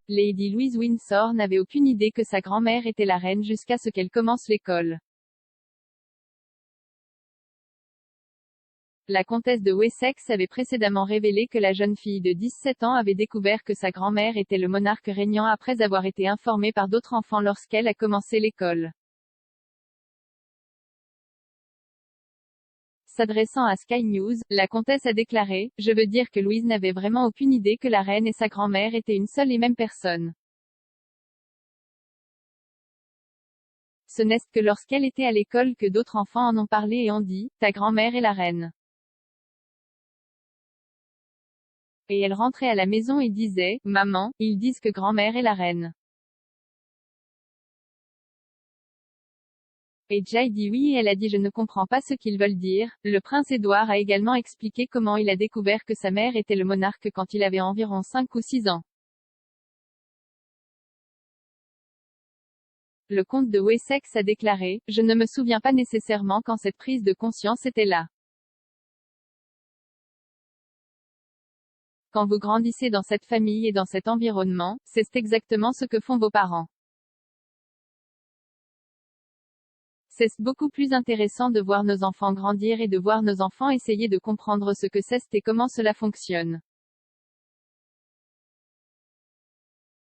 Lady Louise Windsor n'avait aucune idée que sa grand-mère était la reine jusqu'à ce qu'elle commence l'école. La comtesse de Wessex avait précédemment révélé que la jeune fille de 17 ans avait découvert que sa grand-mère était le monarque régnant après avoir été informée par d'autres enfants lorsqu'elle a commencé l'école. S'adressant à Sky News, la comtesse a déclaré « Je veux dire que Louise n'avait vraiment aucune idée que la reine et sa grand-mère étaient une seule et même personne. Ce n'est que lorsqu'elle était à l'école que d'autres enfants en ont parlé et ont dit « Ta grand-mère est la reine. » Et elle rentrait à la maison et disait « Maman, ils disent que grand-mère est la reine. » Et Jay dit oui et elle a dit je ne comprends pas ce qu'ils veulent dire. Le prince Édouard a également expliqué comment il a découvert que sa mère était le monarque quand il avait environ 5 ou 6 ans. Le comte de Wessex a déclaré « Je ne me souviens pas nécessairement quand cette prise de conscience était là. Quand vous grandissez dans cette famille et dans cet environnement, c'est exactement ce que font vos parents. C'est beaucoup plus intéressant de voir nos enfants grandir et de voir nos enfants essayer de comprendre ce que c'est et comment cela fonctionne.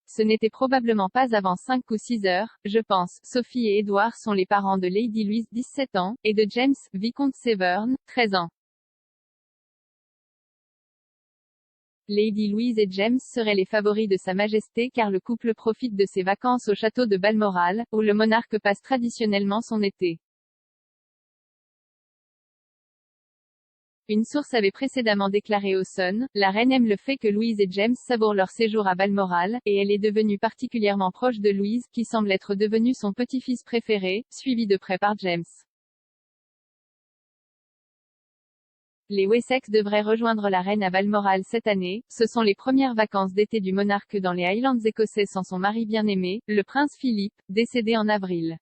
Ce n'était probablement pas avant 5 ou 6 heures, je pense. Sophie et Edward sont les parents de Lady Louise, 17 ans, et de James, vicomte Severn, 13 ans. Lady Louise et James seraient les favoris de Sa Majesté car le couple profite de ses vacances au château de Balmoral, où le monarque passe traditionnellement son été. Une source avait précédemment déclaré au Sun, la reine aime le fait que Louise et James savourent leur séjour à Balmoral, et elle est devenue particulièrement proche de Louise, qui semble être devenu son petit-fils préféré, suivi de près par James. Les Wessex devraient rejoindre la reine à Balmoral cette année. Ce sont les premières vacances d'été du monarque dans les Highlands écossais sans son mari bien-aimé, le prince Philippe, décédé en avril.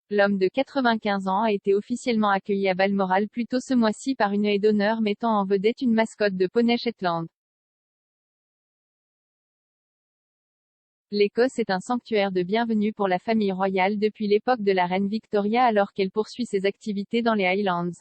L'homme de 95 ans a été officiellement accueilli à Balmoral plus tôt ce mois-ci par une haie d'honneur mettant en vedette une mascotte de poney Shetland. L'Écosse est un sanctuaire de bienvenue pour la famille royale depuis l'époque de la reine Victoria alors qu'elle poursuit ses activités dans les Highlands.